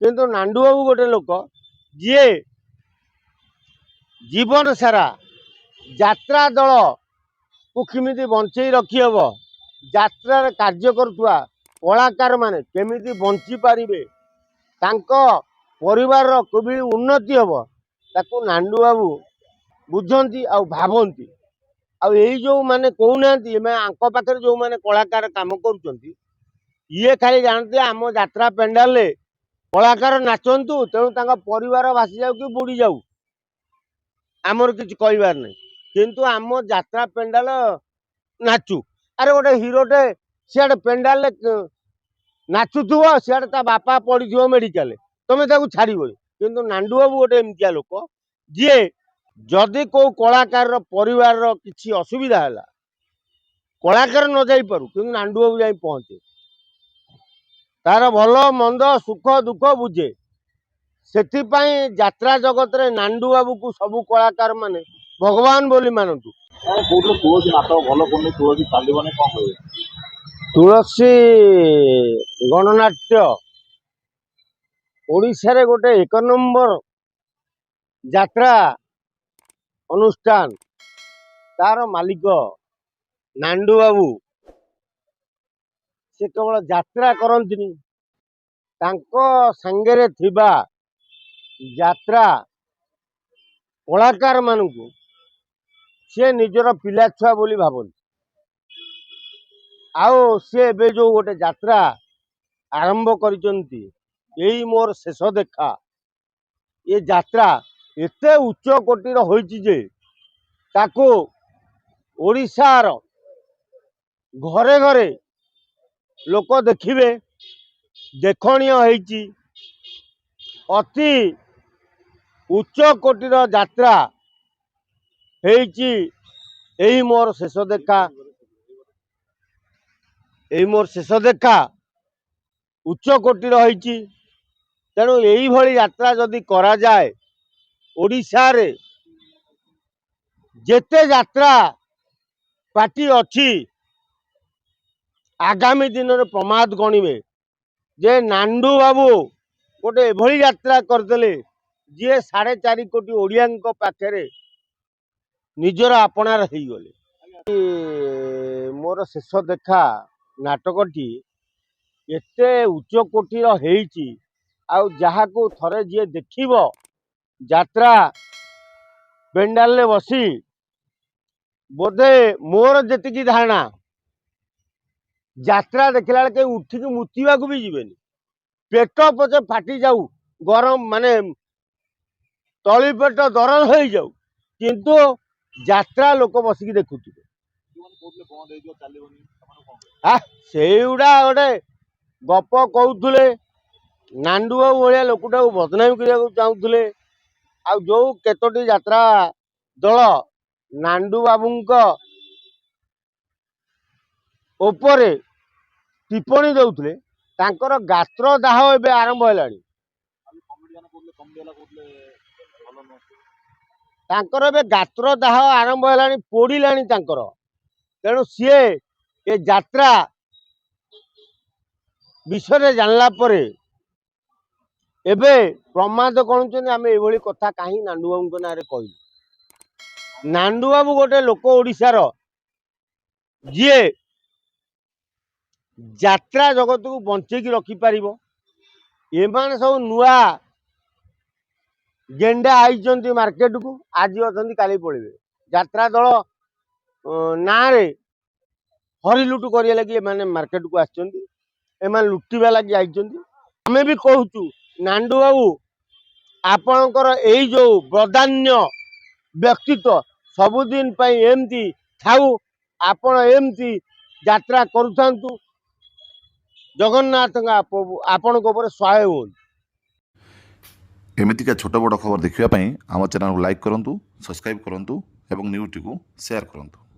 किंतु नांडू बाबू गोटे लोक जी जीवन सारा यात्रा दल को किमिति बंचई रखी हब यात्रा कार्य करुवा कलाकार माने केमिति बंची पारिबे तांको परिवार कोबी उन्नति हब ताकू नांडू बाबू बुझंती आ भावंती आ जो माने कहूना आंक पाखे जो माने कलाकार काम करुचंती ये खाली जानते आम यात्रा पेंडाल कलाकार नाचंतु तेणु तांका परिवार भासी जाऊ कि बुड़ी जाऊ आमर किसी कहबार नहीं किंतु आम यात्रा पेंडाल नाचू अरे गोटे हिरोटे सियाड़े पेंडाल नाचुथुव सियाड़े ता बापा पड़ी मेडिकल तुम छाड़ किंतु नांडू बाबू गोटे एमतिया लोक जी जदि को कलाकार परिवार किसी असुविधा है कलाकार न जाई पारू किंतु नांडू बाबू जाई पहुंचे तार भल मंद सुख दुख बुझे सेथिपाई यात्रा जगत रे नांडू बाबू को सबू कलाकार माने भगवान बोली मानतु तुलसी गणनाट्य ओडिशा रे गोटे 1 नंबर यात्रा अनुष्ठान तार मालिक नांडू बाबू से केवल यात्रा करंतिनी तांको संगेरे थिबा यात्रा कलाकार मानू से निजर पिला छुआ बोली भावती आओ से बे जो गोटे यात्रा आरंभ करिसंती यही मोर शेष देखा ये यात्रा एते उच्च कोटीर होईची जे ताको ओडिशार घरे घरे लोक देखिबे देखणीय होईची अति उच्च कोटीर यात्रा होईची यही मोर शेष देखा यही मोर शेष देखा उच्च कोटीर होईची तेणु यही भली यात्रा जदि करा जाए ओडिशा रे जेते यात्रा पार्टी अच्छी आगामी दिन में प्रमाद गणिबे जे नांडू बाबू गोटे एभली यात्रा करदेले जी 4.5 कोटी ओडिया पाखे निजर आपणार हो गले मोर शेष देखा नाटकटी एते उच्च कोटीर होईची आउ जहाको थरे जी देखिब यात्रा पेंडाल ले बसी बोधे मोर जेतिकी धारणा यात्रा देखला के उठिक मुतिबा को भी जीवेनी पेट पचे फाटी जाऊ गरम माने तली पेट दरज हो जाऊ किंतु यात्रा लोक बसिकी देखुथिबे सेउडा गोटे गप कहूले नांडू बाबू भाया लोकटा बदनामी करने चाहूले आ जो केतोटी यात्रा दल नांडू बाबूंक उपरे टिप्पणी दौले तांकर गात्र दाह एवं आरंभ है तांकर एवं गात्र दाह आरंभ है पोड़िला तेणु सी ए यात्रा विषय जानला परे एबे प्रमाद कौन आम ये कथा कहीं नांडू बाबू ना कह नांडू बाबू गोटे लोक ओडिशार जी यात्रा जगत को बंचेकी रखिपार एमान सब नुआ गेंडा आई मार्केट को आज अच्छा काली पड़े यात्रा दल ना हरिलुट कर लगे मार्केट को आसमान लुटिबा लगी आई आमे भी कहूँ नांडू बाबू आपणकर यही जो बदान्य व्यक्तित्व सबुदिन एमती थाऊ आपण एमती यात्रा करूथांतु जगन्नाथ आपण सहाय हो एमतीका छोट बड़ खबर देखिए आम चैनल को लाइक करूँ, सब्सक्राइब करूँ और न्यूज़ को शेयर करूँ।